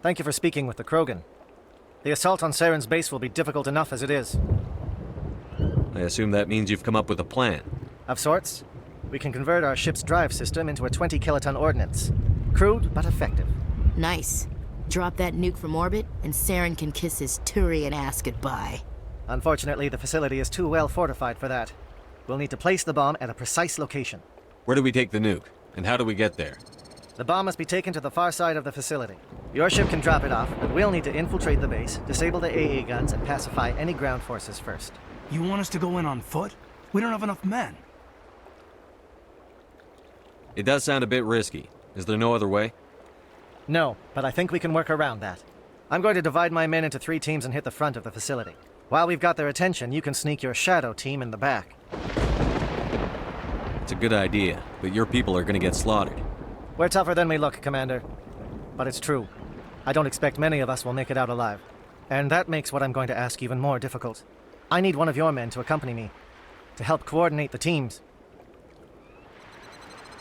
Thank you for speaking with the Krogan. The assault on Saren's base will be difficult enough as it is. I assume that means you've come up with a plan. Of sorts. We can convert our ship's drive system into a 20-kiloton ordnance. Crude, but effective. Nice. Drop that nuke from orbit, and Saren can kiss his Turian ass goodbye. Unfortunately, the facility is too well fortified for that. We'll need to place the bomb at a precise location. Where do we take the nuke? And how do we get there? The bomb must be taken to the far side of the facility. Your ship can drop it off, but we'll need to infiltrate the base, disable the AA guns, and pacify any ground forces first. You want us to go in on foot? We don't have enough men. It does sound a bit risky. Is there no other way? No, but I think we can work around that. I'm going to divide my men into 3 teams and hit the front of the facility. While we've got their attention, you can sneak your shadow team in the back. It's a good idea, but your people are going to get slaughtered. We're tougher than we look, Commander. But it's true. I don't expect many of us will make it out alive. And that makes what I'm going to ask even more difficult. I need one of your men to accompany me, to help coordinate the teams.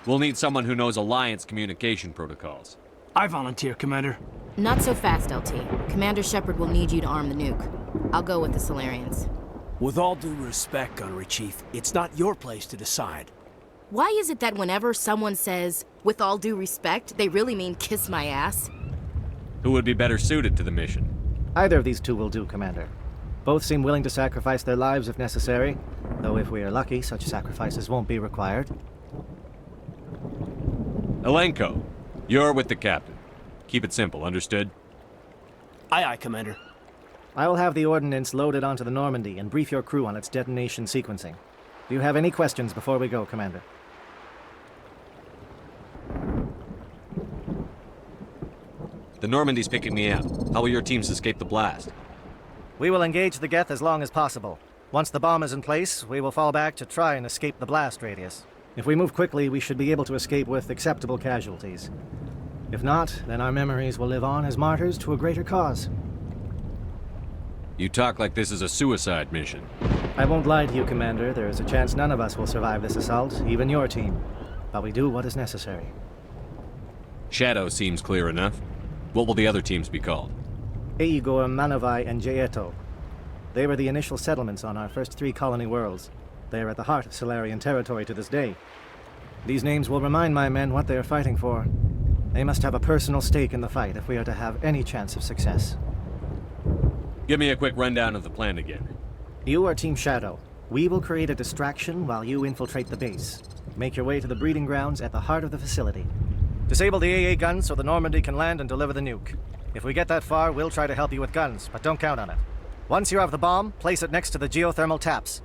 We'll need someone who knows Alliance communication protocols. I volunteer, Commander. Not so fast, LT. Commander Shepard will need you to arm the nuke. I'll go with the Solarians. With all due respect, Gunnery Chief, it's not your place to decide. Why is it that whenever someone says, with all due respect, they really mean kiss my ass? Who would be better suited to the mission? Either of these two will do, Commander. Both seem willing to sacrifice their lives if necessary, though if we are lucky, such sacrifices won't be required. Elenko, you're with the captain. Keep it simple, understood? Aye, aye, Commander. I will have the ordnance loaded onto the Normandy and brief your crew on its detonation sequencing. Do you have any questions before we go, Commander? The Normandy's picking me up. How will your teams escape the blast? We will engage the Geth as long as possible. Once the bomb is in place, we will fall back to try and escape the blast radius. If we move quickly, we should be able to escape with acceptable casualties. If not, then our memories will live on as martyrs to a greater cause. You talk like this is a suicide mission. I won't lie to you, Commander. There is a chance none of us will survive this assault, even your team. But we do what is necessary. Shadow seems clear enough. What will the other teams be called? Igor, Manavai, and Jaeto. They were the initial settlements on our first 3 colony worlds. They are at the heart of Solarian territory to this day. These names will remind my men what they are fighting for. They must have a personal stake in the fight if we are to have any chance of success. Give me a quick rundown of the plan again. You are Team Shadow. We will create a distraction while you infiltrate the base. Make your way to the breeding grounds at the heart of the facility. Disable the AA guns so the Normandy can land and deliver the nuke. If we get that far, we'll try to help you with guns, but don't count on it. Once you have the bomb, place it next to the geothermal taps.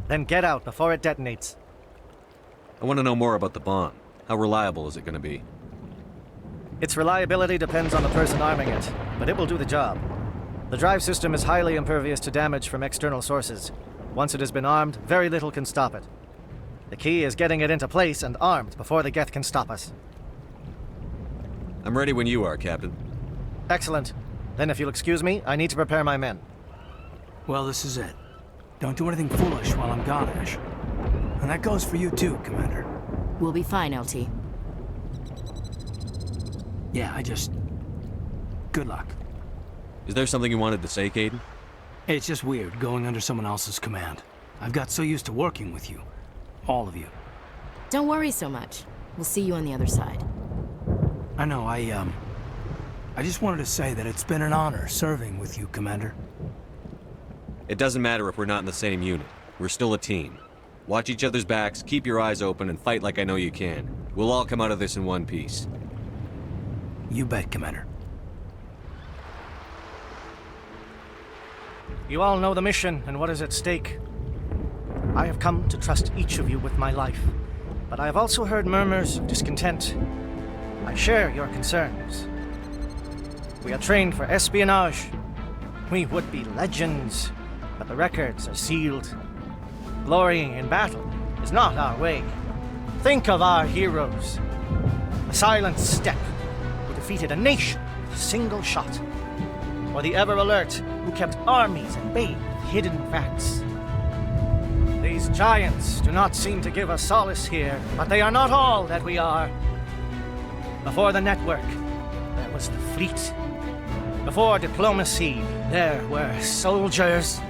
Then get out before it detonates. I want to know more about the bomb. How reliable is it going to be? Its reliability depends on the person arming it, but it will do the job. The drive system is highly impervious to damage from external sources. Once it has been armed, very little can stop it. The key is getting it into place and armed before the Geth can stop us. I'm ready when you are, Captain. Excellent. Then if you'll excuse me, I need to prepare my men. Well, this is it. Don't do anything foolish while I'm gone, Ash. And that goes for you too, Commander. We'll be fine, LT. Yeah, good luck. Is there something you wanted to say, Caden? It's just weird going under someone else's command. I've got so used to working with you. All of you. Don't worry so much. We'll see you on the other side. I know, I just wanted to say that it's been an honor serving with you, Commander. It doesn't matter if we're not in the same unit. We're still a team. Watch each other's backs, keep your eyes open, and fight like I know you can. We'll all come out of this in one piece. You bet, Commander. You all know the mission and what is at stake. I have come to trust each of you with my life, but I have also heard murmurs of discontent. I share your concerns. We are trained for espionage. We would be legends, but the records are sealed. Glorying in battle is not our way. Think of our heroes. The silent step who defeated a nation with a single shot. Or the ever-alert who kept armies at bay with hidden facts. These giants do not seem to give us solace here, but they are not all that we are. Before the network, there was the fleet. Before diplomacy, there were soldiers.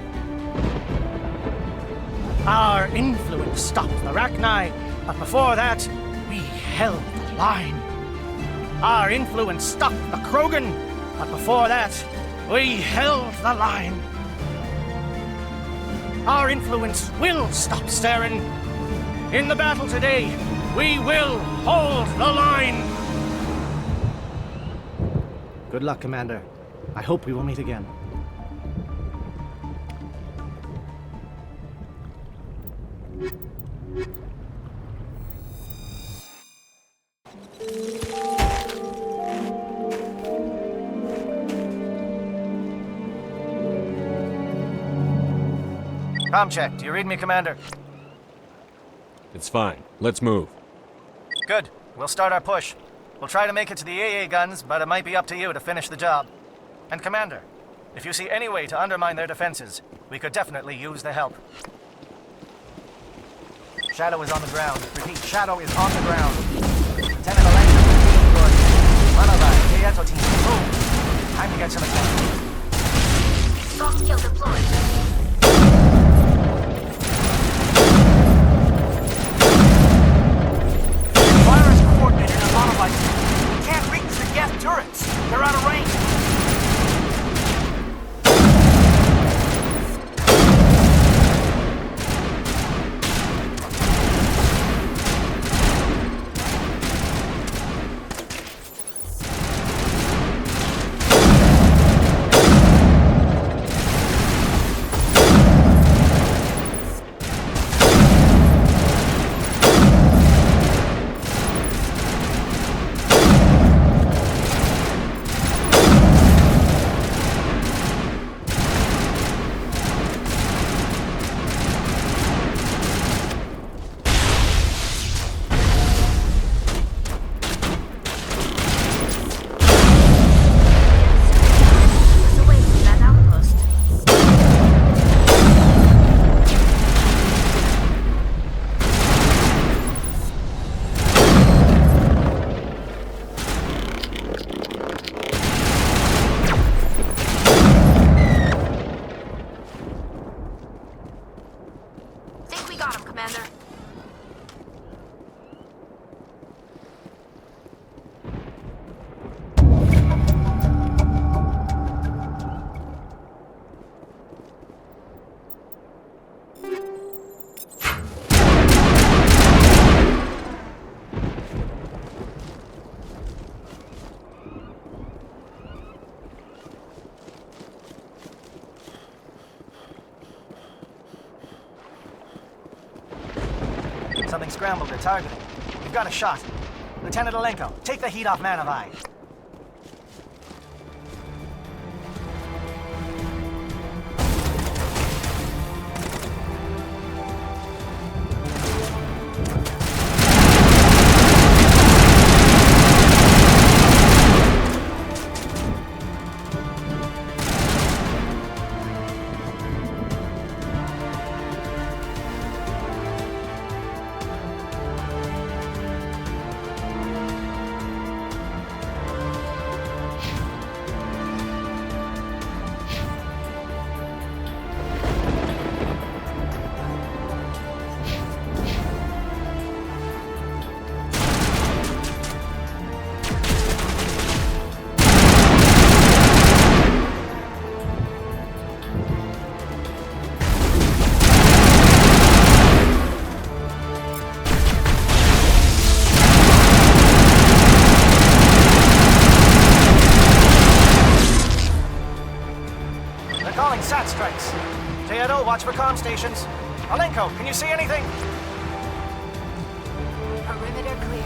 Our influence stopped the Rachni, but before that, we held the line. Our influence stopped the Krogan, but before that, we held the line. Our influence will stop Saren. In the battle today, we will hold the line. Good luck, Commander. I hope we will meet again. Com check. Do you read me, Commander? It's fine. Let's move. Good. We'll start our push. We'll try to make it to the AA guns, but it might be up to you to finish the job. And Commander, if you see any way to undermine their defenses, we could definitely use the help. Shadow is on the ground. Repeat, Shadow is on the ground. Lieutenant Alexis, Manava, team. Move. Time to get some attention. Soft kill deployed. We can't reach the gas turrets. They're out of range. Something scrambled their targeting. We've got a shot. Lieutenant Alenko, take the heat off Manavai. Calling SAT strikes. Teodo, watch for comm stations. Alenko, can you see anything? Perimeter clear.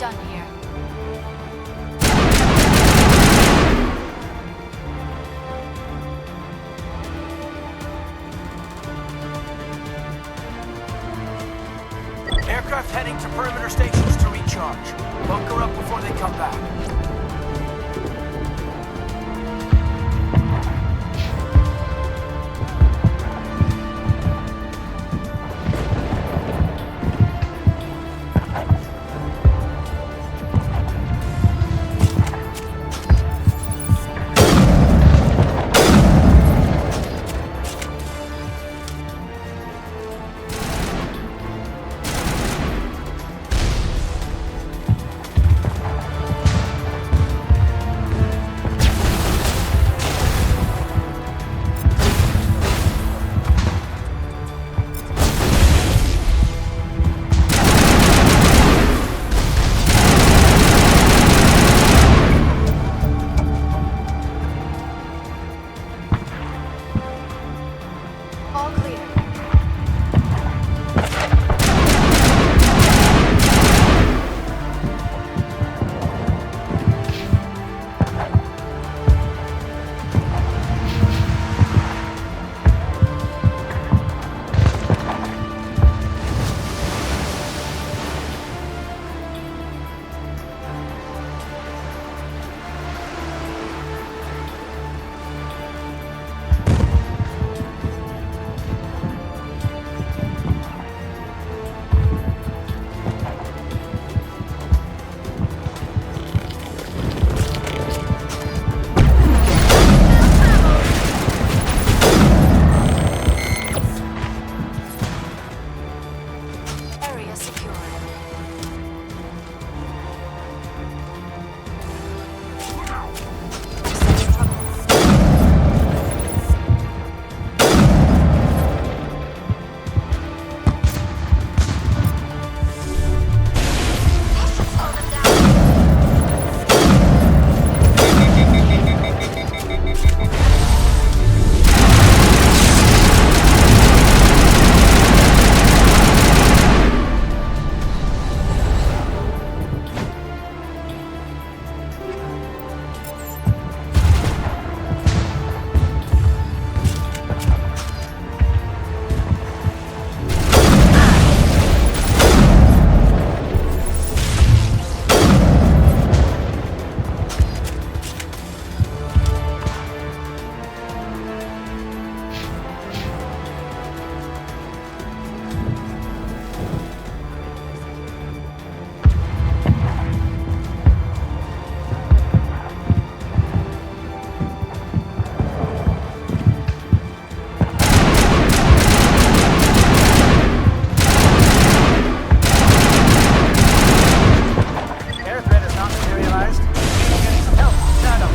done here. Aircraft heading to perimeter stations to recharge. Bunker up before they come back. All clear. Area secure. Sense trouble. Slow them down. Air threat is not materialized. I'm getting some help. Shadow.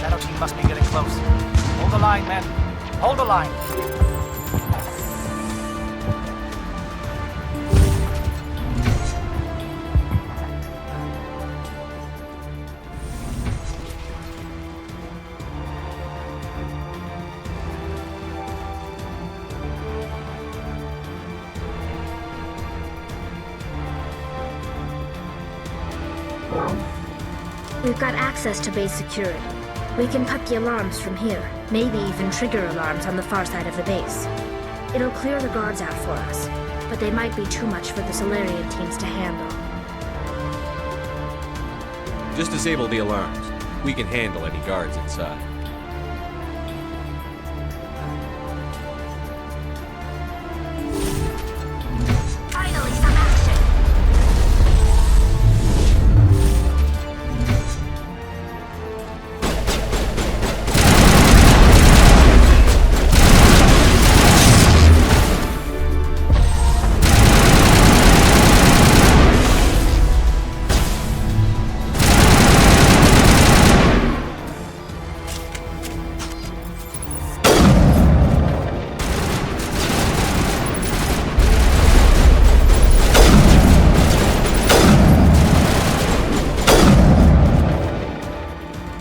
Shadow team must be getting close. Hold the line, men. Hold the line. We've got access to base security. We can cut the alarms from here, maybe even trigger alarms on the far side of the base. It'll clear the guards out for us, but they might be too much for the Solarian teams to handle. Just disable the alarms. We can handle any guards inside. Finally, some action.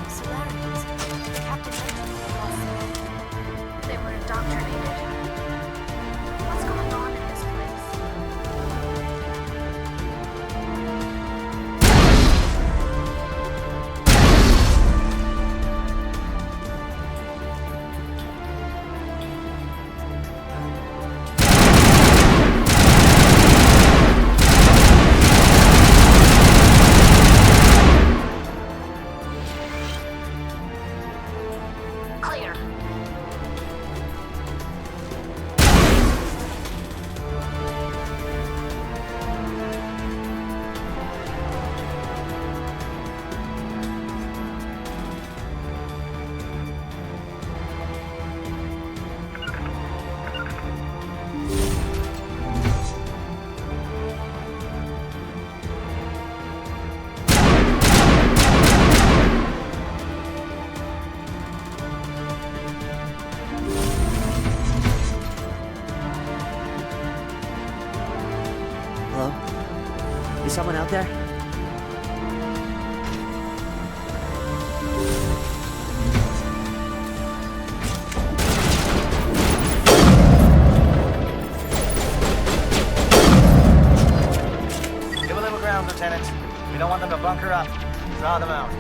Solarians. Captain mentioned them last. They were indoctrinated. What's going on in this place? Clear. Hello? Is someone out there? Give a little ground, Lieutenant. We don't want them to bunker up. Draw them out.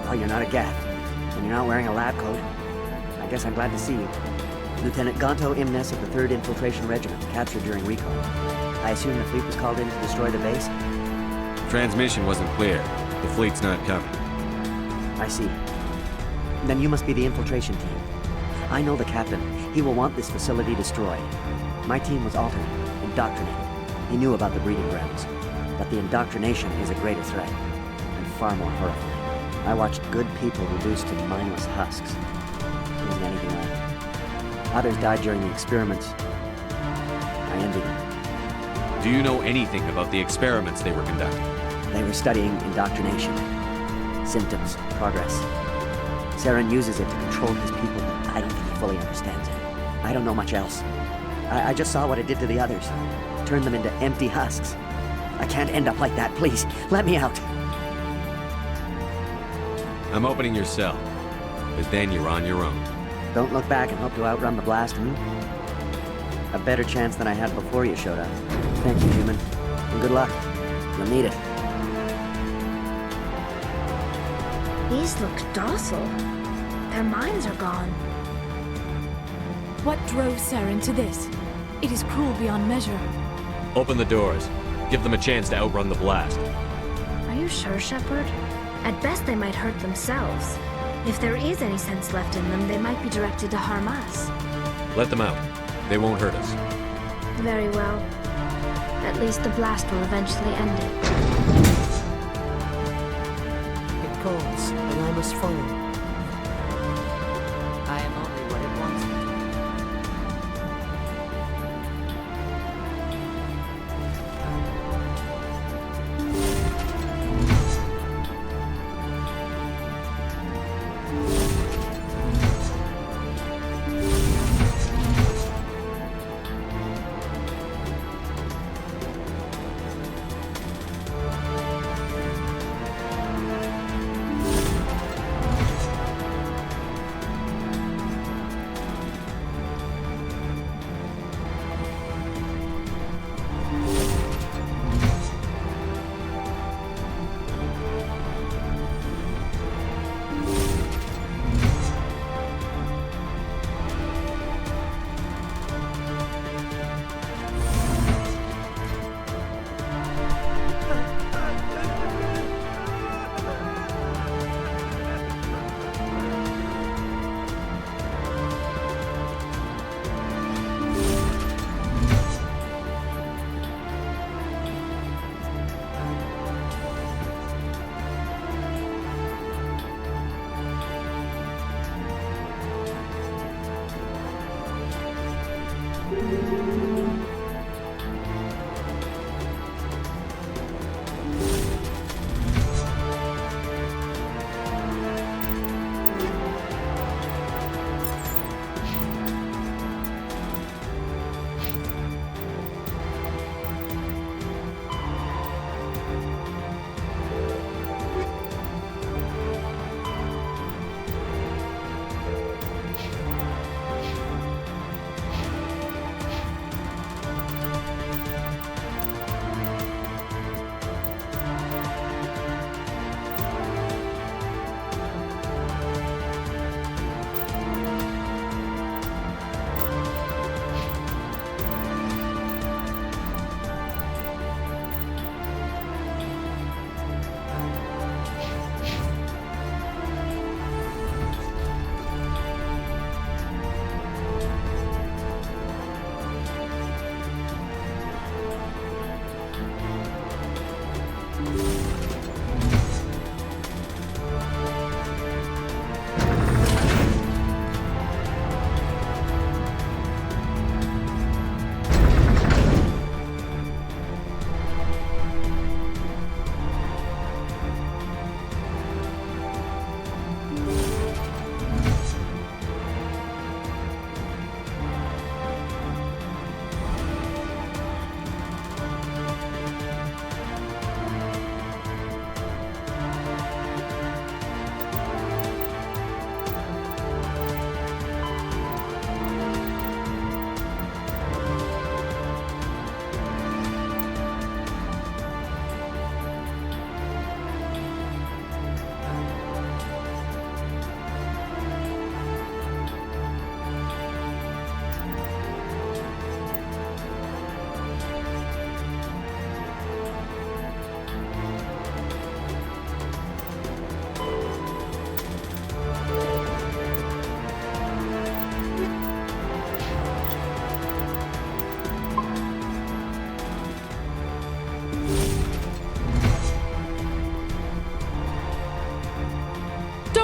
Oh, you're not a Gath, and you're not wearing a lab coat. I guess I'm glad to see you. Lieutenant Gonto Imnes of the 3rd Infiltration Regiment, captured during recon. I assume the fleet was called in to destroy the base? Transmission wasn't clear. The fleet's not coming. I see. Then you must be the infiltration team. I know the captain. He will want this facility destroyed. My team was altered, indoctrinated. He knew about the breeding grounds. But the indoctrination is a greater threat, and far more horrifying. I watched good people reduced to mindless husks. There isn't anything left. Others died during the experiments. I envy them. Do you know anything about the experiments they were conducting? They were studying indoctrination. Symptoms, progress. Saren uses it to control his people, but I don't think he fully understands it. I don't know much else. I just saw what it did to the others. Turned them into empty husks. I can't end up like that, please. Let me out. I'm opening your cell, but then you're on your own. Don't look back and hope to outrun the blast, A better chance than I had before you showed up. Thank you, human. And good luck. You'll need it. These look docile. Their minds are gone. What drove Saren to this? It is cruel beyond measure. Open the doors. Give them a chance to outrun the blast. Are you sure, Shepard? At best, they might hurt themselves. If there is any sense left in them, they might be directed to harm us. Let them out. They won't hurt us. Very well. At least the blast will eventually end it. It calls, and I must follow. I am only what it wants me to be.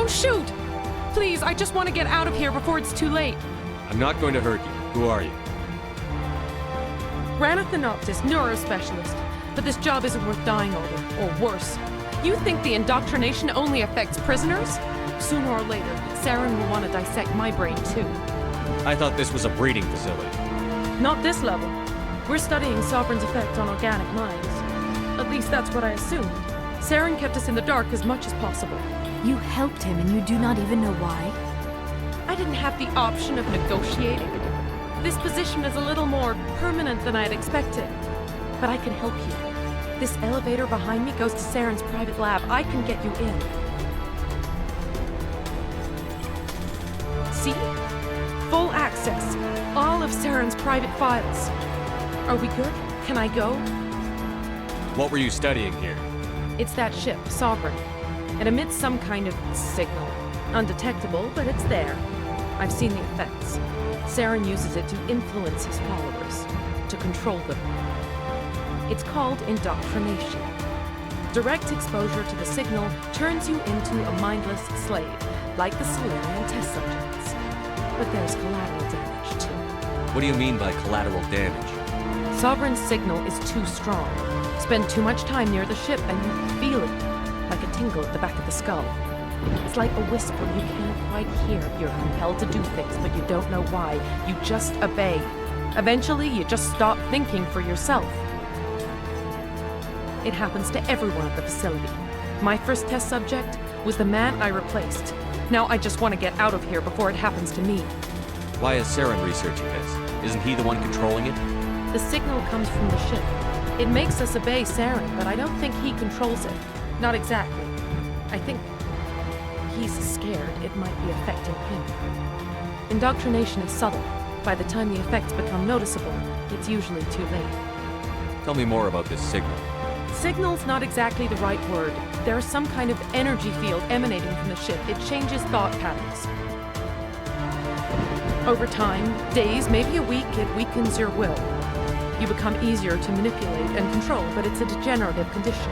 Don't shoot! Please, I just want to get out of here before it's too late. I'm not going to hurt you. Who are you? Ranathanoptis, neurospecialist. But this job isn't worth dying over, or worse. You think the indoctrination only affects prisoners? Sooner or later, Saren will want to dissect my brain too. I thought this was a breeding facility. Not this level. We're studying Sovereign's effect on organic minds. At least that's what I assumed. Saren kept us in the dark as much as possible. You helped him and you do not even know why? I didn't have the option of negotiating. This position is a little more permanent than I had expected. But I can help you. This elevator behind me goes to Saren's private lab. I can get you in. See? Full access. All of Saren's private files. Are we good? Can I go? What were you studying here? It's that ship, Sovereign. It emits some kind of signal. Undetectable, but it's there. I've seen the effects. Saren uses it to influence his followers, to control them. It's called indoctrination. Direct exposure to the signal turns you into a mindless slave, like the Solarian test subjects. But there's collateral damage, too. What do you mean by collateral damage? Sovereign's signal is too strong. Spend too much time near the ship and you feel it, like a tingle at the back of the skull. It's like a whisper you can't quite hear. You're compelled to do things, but you don't know why. You just obey. Eventually, you just stop thinking for yourself. It happens to everyone at the facility. My first test subject was the man I replaced. Now I just want to get out of here before it happens to me. Why is Saren researching this? Isn't he the one controlling it? The signal comes from the ship. It makes us obey Saren, but I don't think he controls it. Not exactly. I think he's scared it might be affecting him. Indoctrination is subtle. By the time the effects become noticeable, it's usually too late. Tell me more about this signal. Signal's not exactly the right word. There's some kind of energy field emanating from the ship. It changes thought patterns. Over time, days, maybe a week, it weakens your will. You become easier to manipulate and control, but it's a degenerative condition.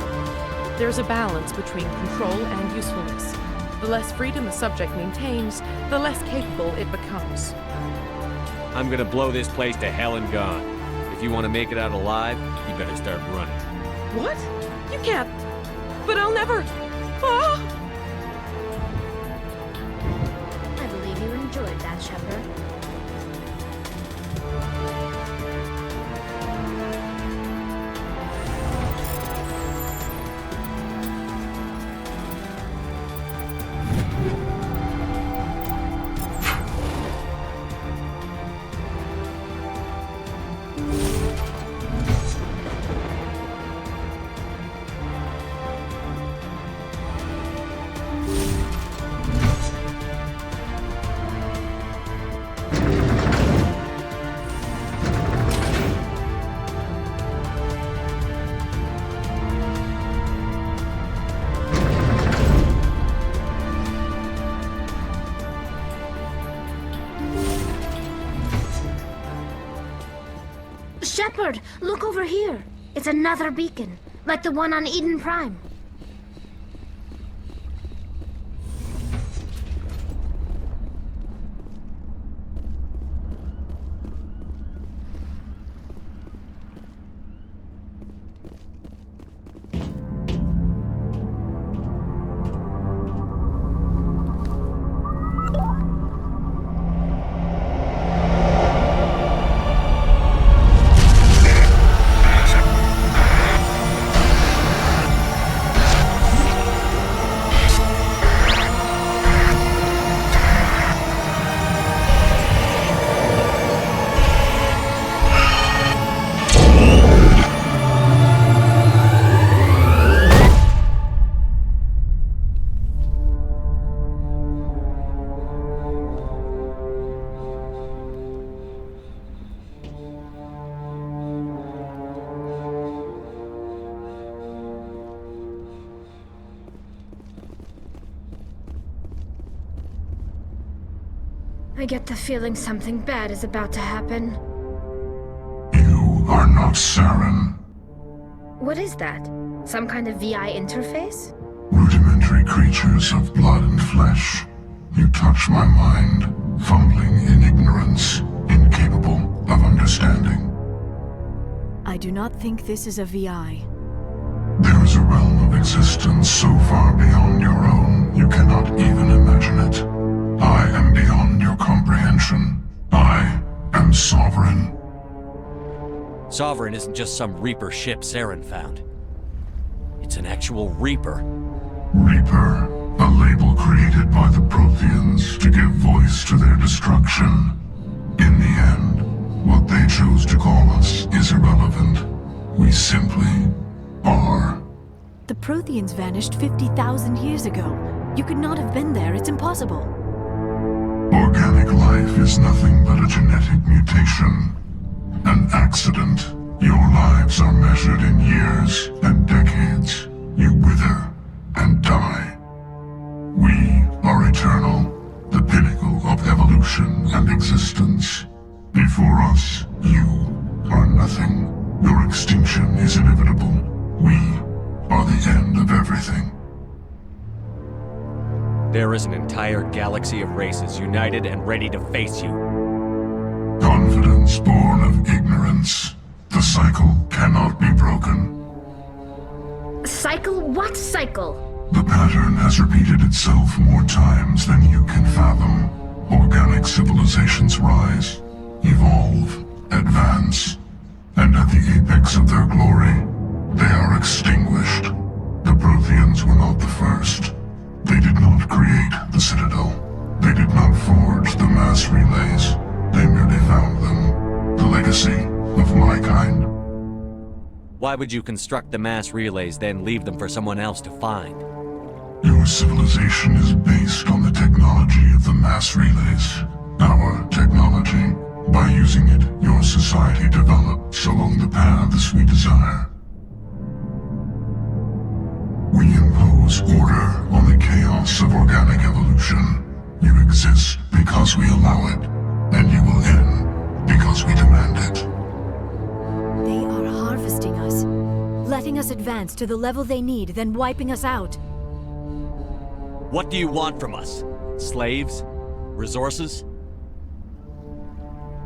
There's a balance between control and usefulness. The less freedom a subject maintains, the less capable it becomes. I'm gonna blow this place to hell and gone. If you want to make it out alive, you better start running. What? You can't. But I'll never. Ah! I believe you enjoyed that, Shepard. Shepard, look over here. It's another beacon, like the one on Eden Prime. I get the feeling something bad is about to happen. You are not Saren. What is that? Some kind of VI interface? Rudimentary creatures of blood and flesh. You touch my mind, fumbling in ignorance, incapable of understanding. I do not think this is a VI. There is a realm of existence so far beyond your own, you cannot even imagine it. I am beyond your comprehension. I am sovereign. Sovereign isn't just some Reaper ship Saren found. It's an actual Reaper. Reaper, a label created by the Protheans to give voice to their destruction. In the end, what they chose to call us is irrelevant. We simply are. The Protheans vanished 50,000 years ago. You could not have been there. It's impossible. Organic life is nothing but a genetic mutation. An accident. Your lives are measured in years and decades. You wither and die. We are eternal, the pinnacle of evolution and existence. Before us, you are nothing. Your extinction is inevitable. We are the end of everything. There is an entire galaxy of races united and ready to face you. Confidence born of ignorance. The cycle cannot be broken. Cycle? What cycle? The pattern has repeated itself more times than you can fathom. Organic civilizations rise, evolve, advance, and at the apex of their glory, they are extinguished. The Protheans were not the first. They did not create the Citadel. They did not forge the mass relays. They merely found them. The legacy of my kind. Why would you construct the mass relays, then leave them for someone else to find? Your civilization is based on the technology of the mass relays. Our technology. By using it, your society develops along the paths we desire. We impose order on the chaos of organic evolution. You exist because we allow it, and you will end because we demand it. They are harvesting us, letting us advance to the level they need, then wiping us out. What do you want from us? Slaves? Resources?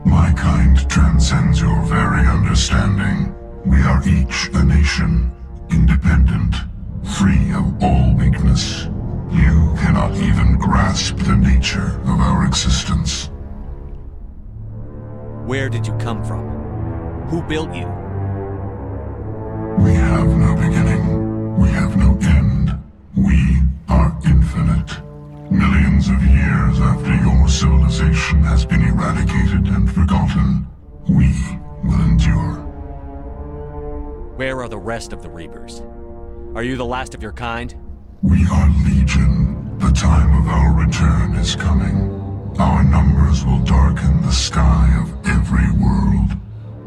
My kind transcends your very understanding. We are each a nation, independent, free of all weakness. You cannot even grasp the nature of our existence. Where did you come from? Who built you? We have no beginning. We have no end. We are infinite. Millions of years after your civilization has been eradicated and forgotten, we will endure. Where are the rest of the Reapers? Are you the last of your kind? We are legion. The time of our return is coming. Our numbers will darken the sky of every world.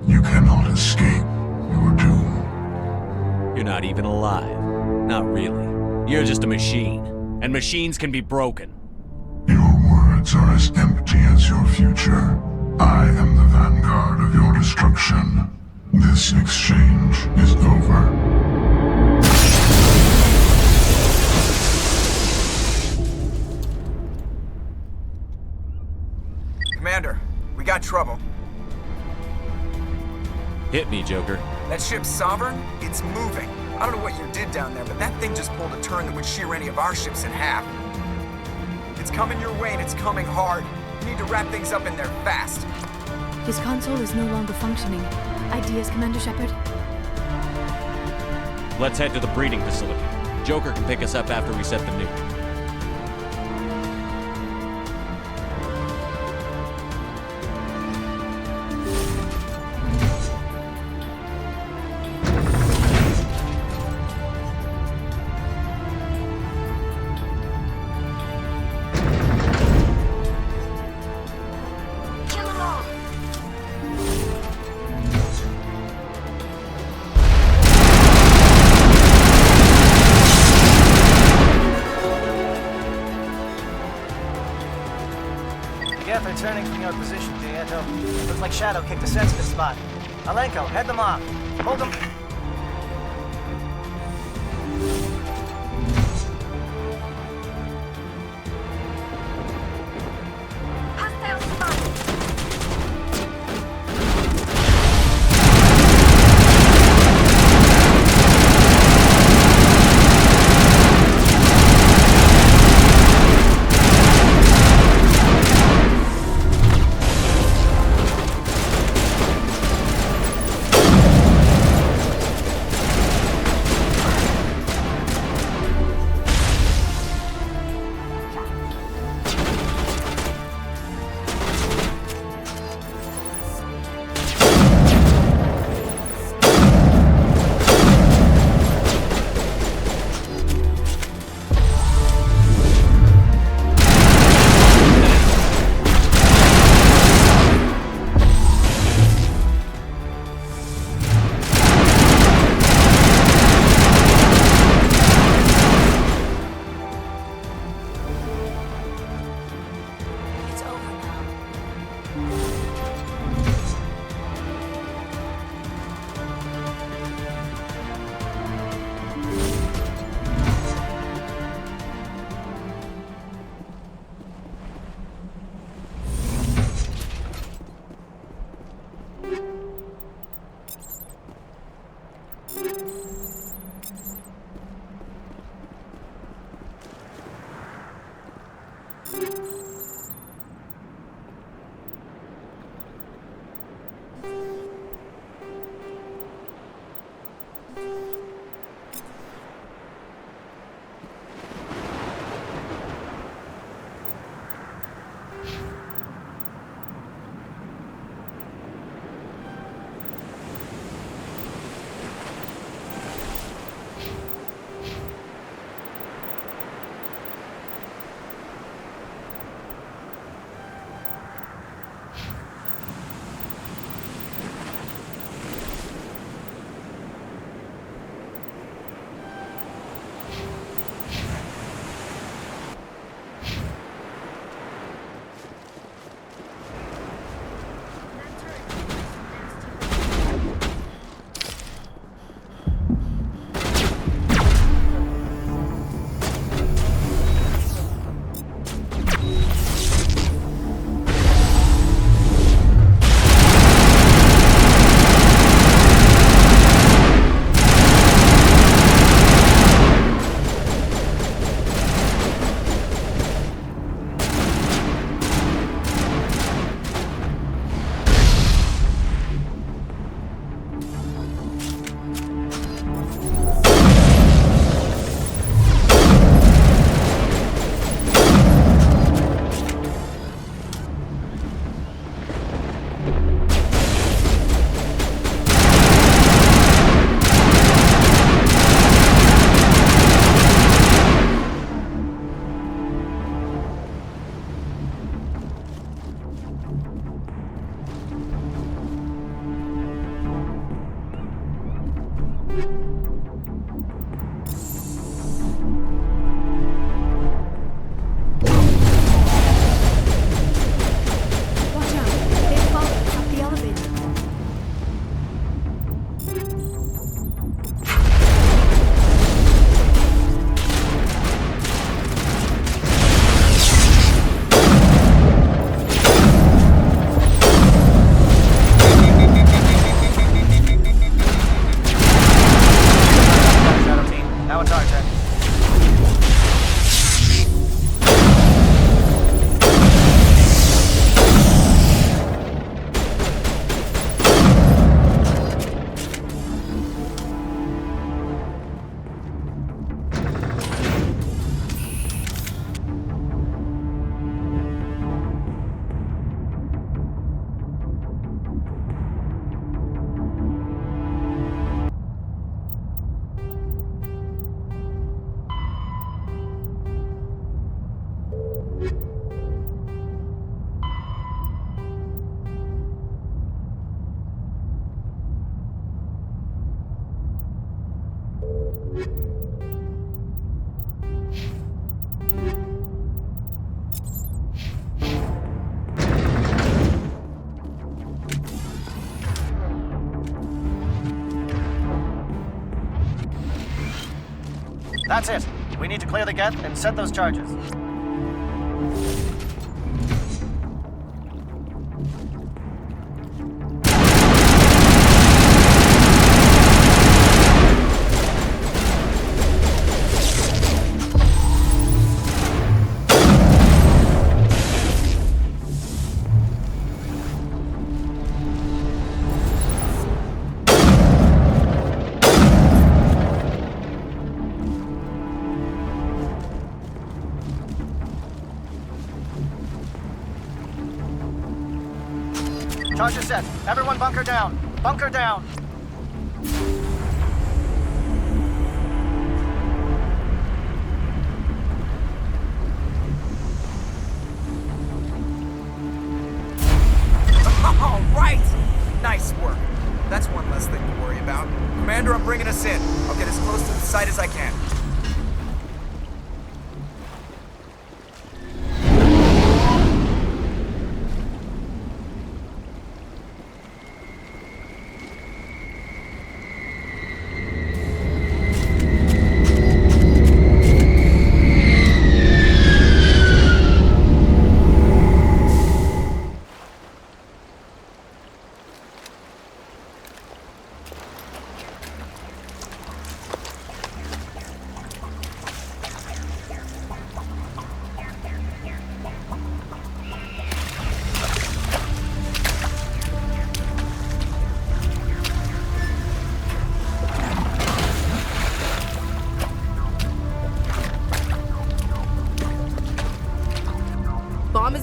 You cannot escape your doom. You're not even alive. Not really. You're just a machine. And machines can be broken. Your words are as empty as your future. I am the vanguard of your destruction. This exchange is over. Commander, we got trouble. Hit me, Joker. That ship's Sovereign? It's moving. I don't know what you did down there, but that thing just pulled a turn that would shear any of our ships in half. It's coming your way and it's coming hard. You need to wrap things up in there fast. His console is no longer functioning. Ideas, Commander Shepard? Let's head to the breeding facility. Joker can pick us up after we set the nuke. They're turning from your position, Gieto. Looks like Shadow kicked a sensitive spot. Alenko, head them off. Hold them. That's it. We need to clear the gate and set those charges. Charges set. Everyone bunker down. Bunker down. All right! Nice work. That's one less thing to worry about. Commander, I'm bringing us in. I'll get as close to the site as I can.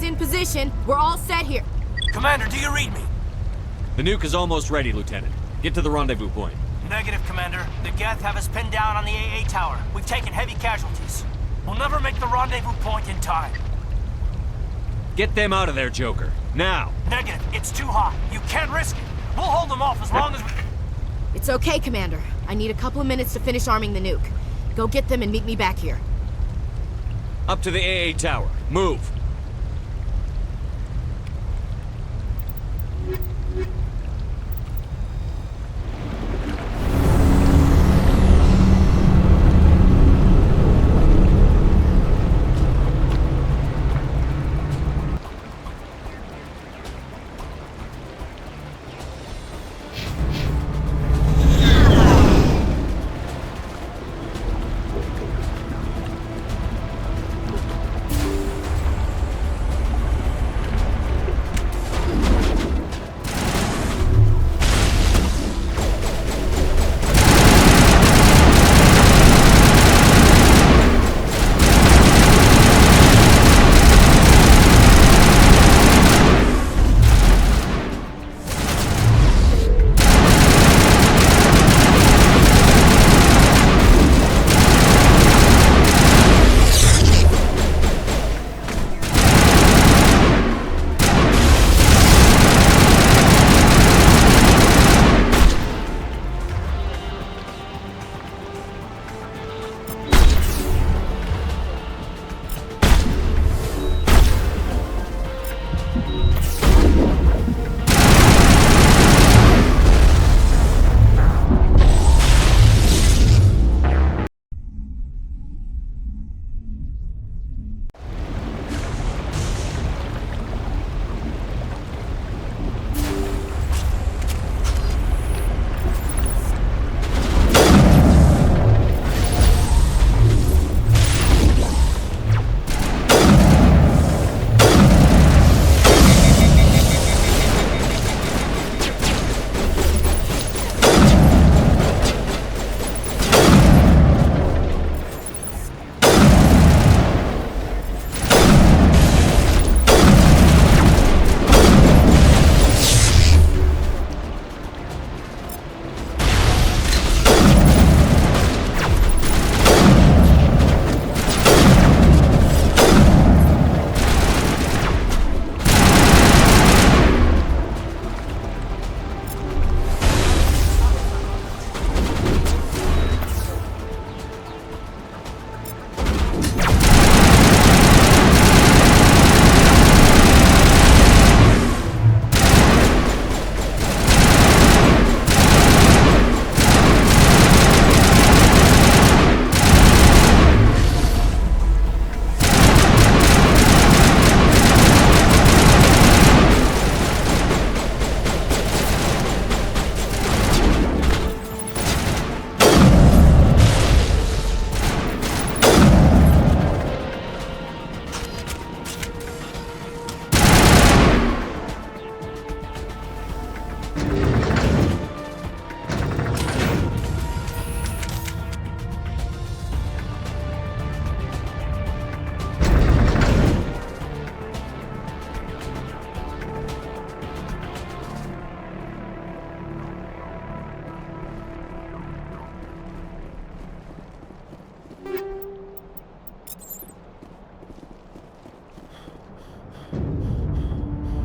in position. We're all set here. Commander, do you read me? The nuke is almost ready, Lieutenant. Get to the rendezvous point. Negative, Commander. The Geth have us pinned down on the AA tower. We've taken heavy casualties. We'll never make the rendezvous point in time. Get them out of there, Joker. Now! Negative. It's too hot. You can't risk it. We'll hold them off as long as we... It's okay, Commander. I need a couple of minutes to finish arming the nuke. Go get them and meet me back here. Up to the AA tower. Move!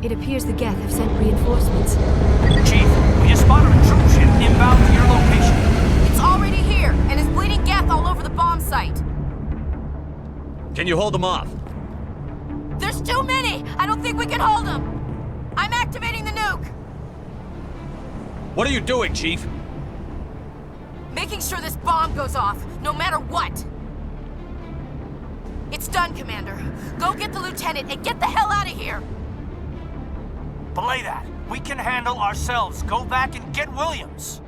It appears the Geth have sent reinforcements. Chief, we just spotted a troop ship inbound to your location. It's already here, and is bleeding Geth all over the bomb site. Can you hold them off? There's too many! I don't think we can hold them! I'm activating the nuke! What are you doing, Chief? Making sure this bomb goes off, no matter what! It's done, Commander. Go get the lieutenant and get the hell out of here! Belay that. We can handle ourselves. Go back and get Williams.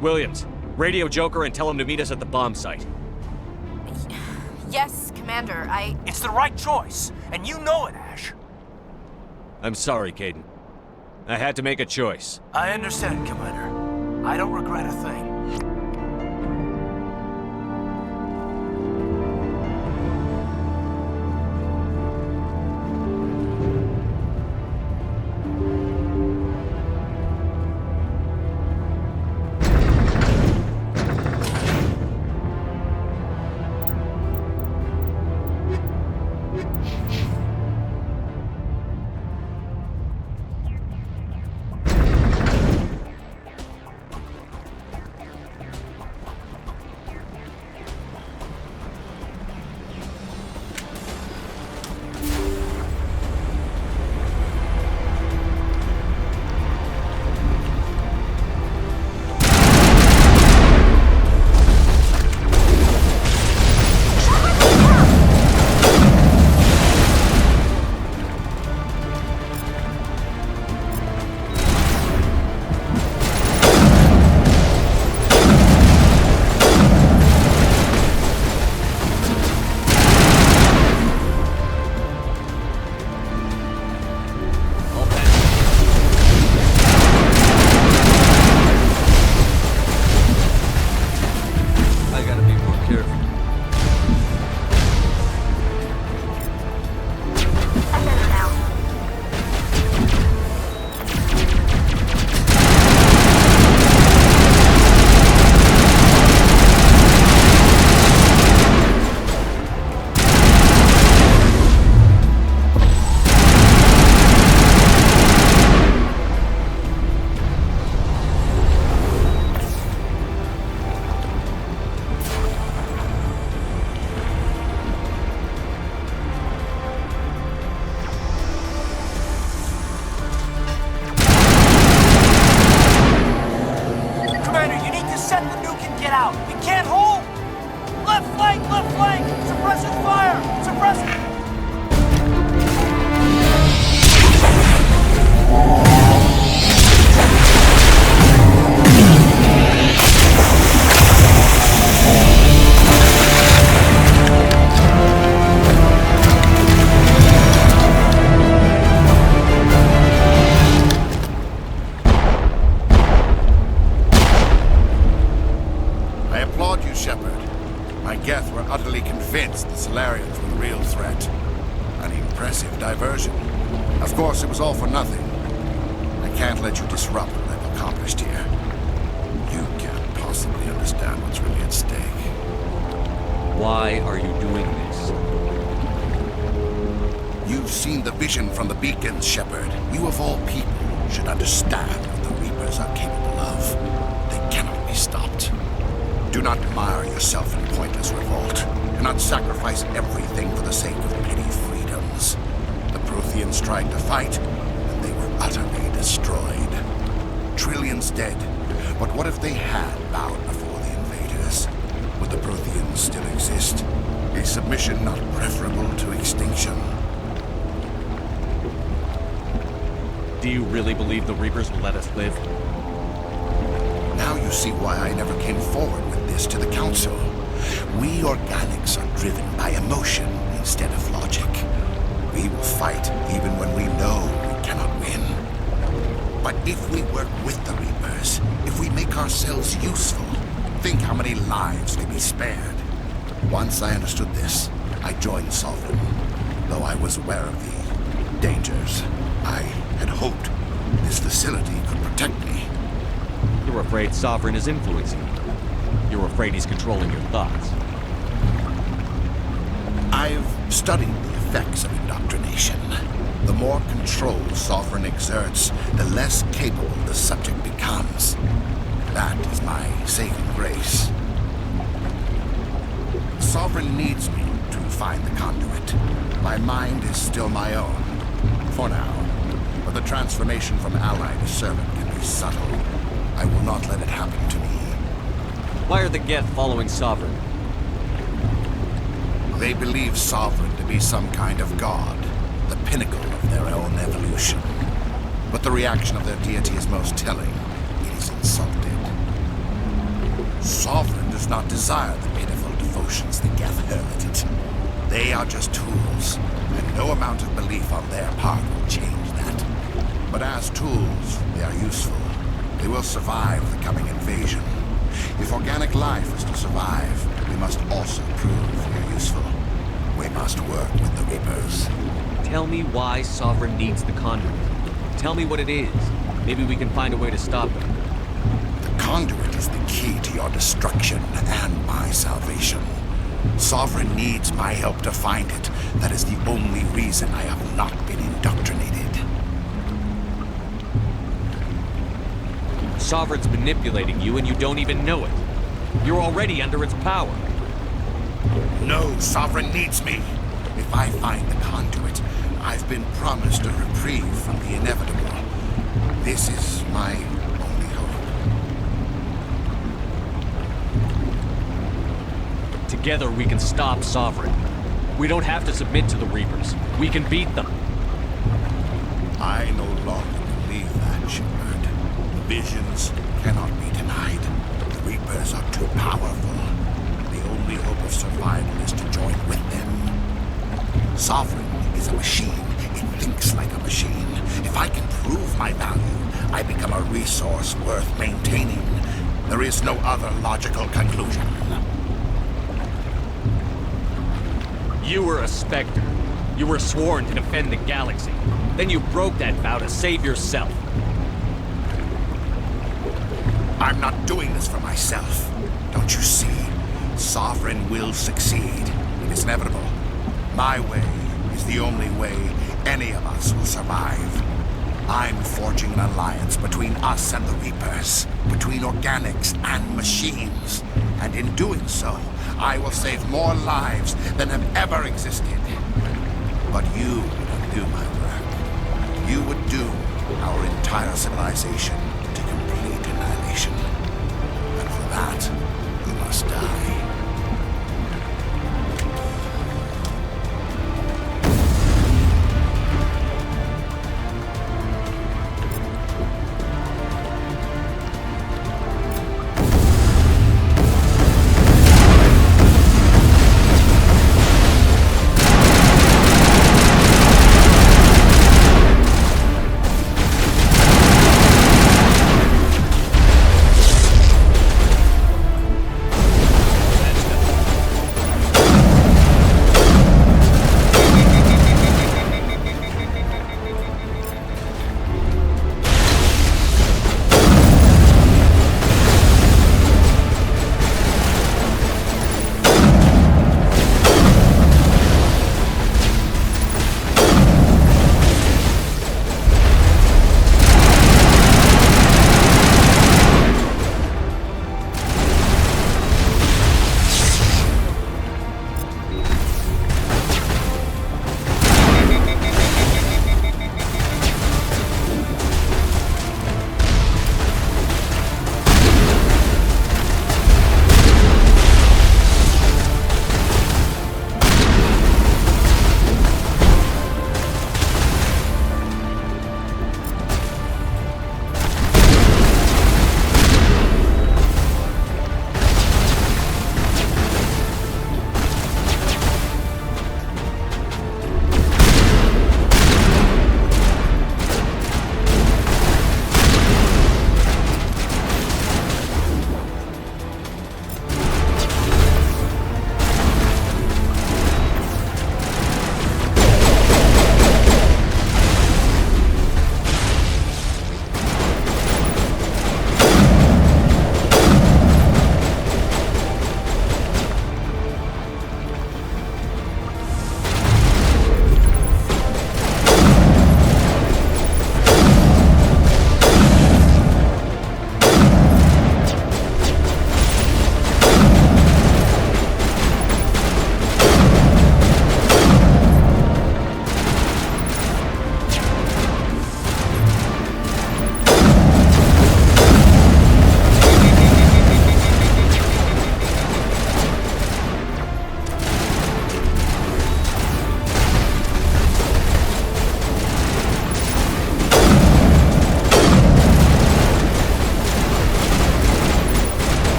Williams, radio Joker and tell him to meet us at the bomb site. Yes, Commander, It's the right choice, and you know it, Ash. I'm sorry, Caden. I had to make a choice. I understand, Commander. I don't regret a thing. flank! Left flank! Suppressing fire! Suppressing... Shepard. My Geth were utterly convinced the Solarians were the real threat. An impressive diversion. Of course, it was all for nothing. I can't let you disrupt what I've accomplished here. You can't possibly understand what's really at stake. Why are you doing this? You've seen the vision from the beacons, Shepard. You of all people should understand what the Reapers are capable of. They cannot be stopped. Do not mire yourself in pointless revolt. Do not sacrifice everything for the sake of petty freedoms. The Protheans tried to fight, and they were utterly destroyed. Trillions dead, but what if they had bowed before the invaders? Would the Protheans still exist? Is submission not preferable to extinction? Do you really believe the Reapers will let us live? Now you see why I never came forward with this to the Council. We organics are driven by emotion instead of logic. We will fight even when we know we cannot win. But if we work with the Reapers, if we make ourselves useful, think how many lives can be spared. Once I understood this, I joined Sovereign. Though I was aware of the dangers, I had hoped this facility could protect me. You're afraid Sovereign is influencing you. You're afraid he's controlling your thoughts. I've studied the effects of indoctrination. The more control Sovereign exerts, the less capable the subject becomes. That is my saving grace. Sovereign needs me to find the conduit. My mind is still my own, for now. But the transformation from ally to servant can be subtle. I will not let it happen to me. Why are the Geth following Sovereign? They believe Sovereign to be some kind of god, the pinnacle of their own evolution. But the reaction of their deity is most telling. It is insulted. Sovereign does not desire the pitiful devotions the Geth hurl at it. They are just tools, and no amount of belief on their part will change that. But as tools, they are useful. They will survive the coming invasion. If organic life is to survive, we must also prove we're useful. We must work with the Reapers. Tell me why Sovereign needs the conduit. Tell me what it is. Maybe we can find a way to stop them. The conduit is the key to your destruction and my salvation. Sovereign needs my help to find it. That is the only reason I have not been indoctrinated. Sovereign's manipulating you and you don't even know it. You're already under its power. No, Sovereign needs me. If I find the conduit, I've been promised a reprieve from the inevitable. This is my only hope. Together we can stop Sovereign. We don't have to submit to the Reapers. We can beat them. I no longer believe that, Shepard. Visions cannot be denied. The Reapers are too powerful. The only hope of survival is to join with them. Sovereign is a machine. It thinks like a machine. If I can prove my value, I become a resource worth maintaining. There is no other logical conclusion. You were a Spectre. You were sworn to defend the galaxy. Then you broke that vow to save yourself. I'm not doing this for myself. Don't you see? Sovereign will succeed. It is inevitable. My way is the only way any of us will survive. I'm forging an alliance between us and the Reapers, between organics and machines. And in doing so, I will save more lives than have ever existed. But you would undo my work. You would doom our entire civilization to complete annihilation. And for that, you must die.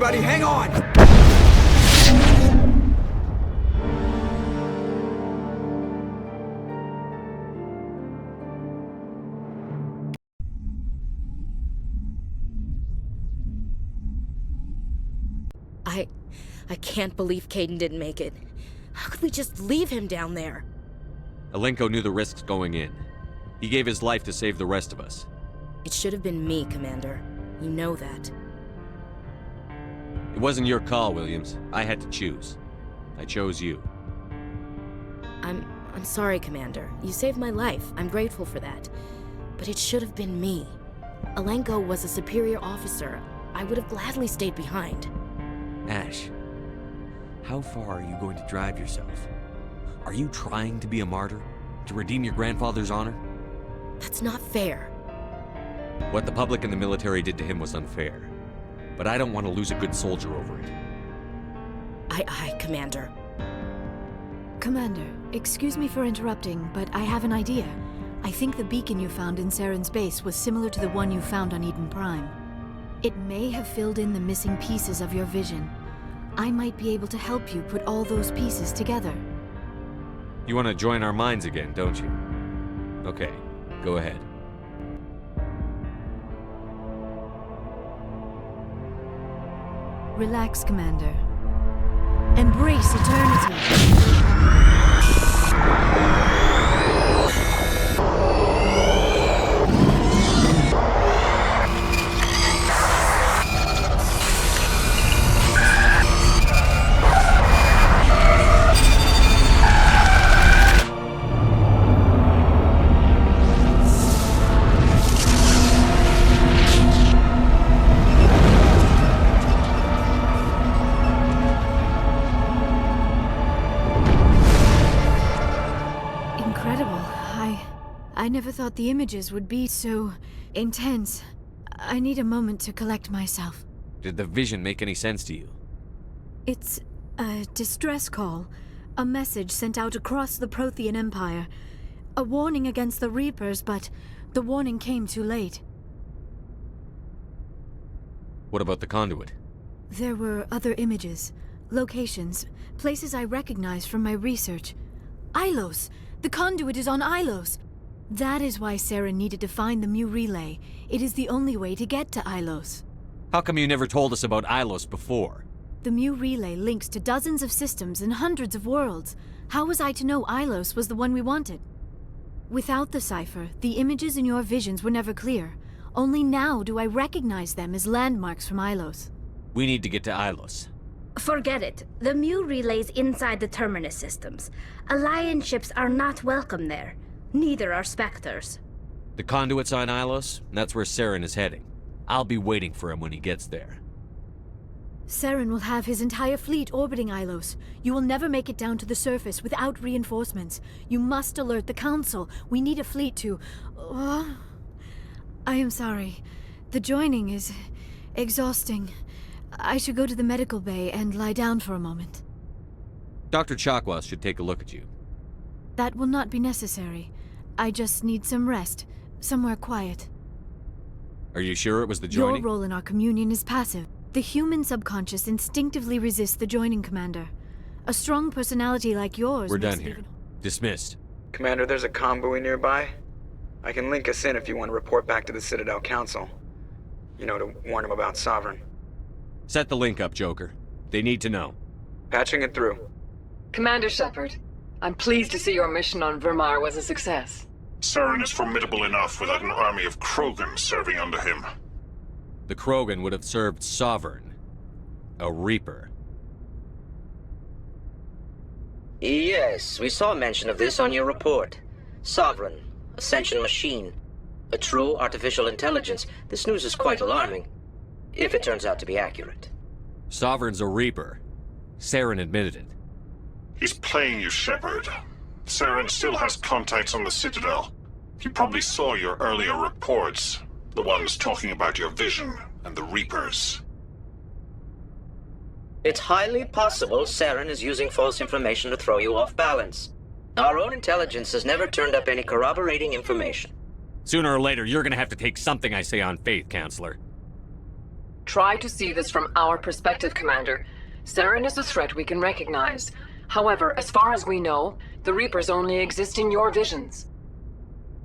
everybody, hang on! I can't believe Caden didn't make it. How could we just leave him down there? Alenko knew the risks going in. He gave his life to save the rest of us. It should have been me, Commander. You know that. It wasn't your call, Williams. I had to choose. I chose you. I'm sorry, Commander. You saved my life. I'm grateful for that. But it should have been me. Alenko was a superior officer. I would have gladly stayed behind. Ash, how far are you going to drive yourself? Are you trying to be a martyr? To redeem your grandfather's honor? That's not fair. What the public and the military did to him was unfair. But I don't want to lose a good soldier over it. Aye, Commander. Commander, excuse me for interrupting, but I have an idea. I think the beacon you found in Saren's base was similar to the one you found on Eden Prime. It may have filled in the missing pieces of your vision. I might be able to help you put all those pieces together. You want to join our minds again, don't you? Okay, go ahead. Relax, Commander. Embrace eternity. I never thought the images would be so intense. I need a moment to collect myself. Did the vision make any sense to you? It's a distress call. A message sent out across the Prothean Empire. A warning against the Reapers, but the warning came too late. What about the conduit? There were other images, locations, places I recognized from my research. Ilos! The conduit is on Ilos! That is why Saren needed to find the Mu relay. It is the only way to get to Ilos. How come you never told us about Ilos before? The Mu relay links to dozens of systems and hundreds of worlds. How was I to know Ilos was the one we wanted? Without the cipher, the images in your visions were never clear. Only now do I recognize them as landmarks from Ilos. We need to get to Ilos. Forget it. The Mu relay's inside the Terminus systems. Alliance ships are not welcome there. Neither are Spectres. The conduit's on Ilos, and that's where Saren is heading. I'll be waiting for him when he gets there. Saren will have his entire fleet orbiting Ilos. You will never make it down to the surface without reinforcements. You must alert the Council. We need a fleet to... I am sorry. The joining is exhausting. I should go to the medical bay and lie down for a moment. Dr. Chakwas should take a look at you. That will not be necessary. I just need some rest, somewhere quiet. Are you sure it was the joining? Your role in our communion is passive. The human subconscious instinctively resists the joining, Commander. A strong personality like yours... We're done here. Dismissed. Commander, there's a convoy nearby. I can link us in if you want to report back to the Citadel Council. You know, to warn them about Sovereign. Set the link up, Joker. They need to know. Patching it through. Commander Shepard, I'm pleased to see your mission on Vermar was a success. Saren is formidable enough without an army of Krogan serving under him. The Krogan would have served Sovereign. A Reaper. Yes, we saw mention of this on your report. Sovereign, Ascension machine. A true artificial intelligence. This news is quite alarming. If it turns out to be accurate. Sovereign's a Reaper. Saren admitted it. He's playing you, Shepard. Saren still has contacts on the Citadel. He probably saw your earlier reports. The ones talking about your vision and the Reapers. It's highly possible Saren is using false information to throw you off balance. Our own intelligence has never turned up any corroborating information. Sooner or later, you're gonna have to take something I say on faith, Counselor. Try to see this from our perspective, Commander. Saren is a threat we can recognize. However, as far as we know, the Reapers only exist in your visions.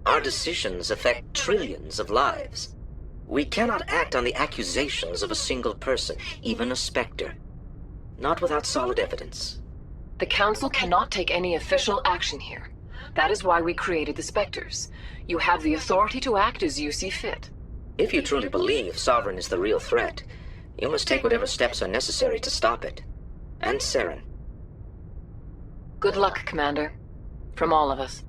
Our decisions affect trillions of lives. We cannot act on the accusations of a single person, even a Spectre. Not without solid evidence. The Council cannot take any official action here. That is why we created the Spectres. You have the authority to act as you see fit. If you truly believe Sovereign is the real threat, you must take whatever steps are necessary to stop it. And Saren. Good luck, Commander. From all of us.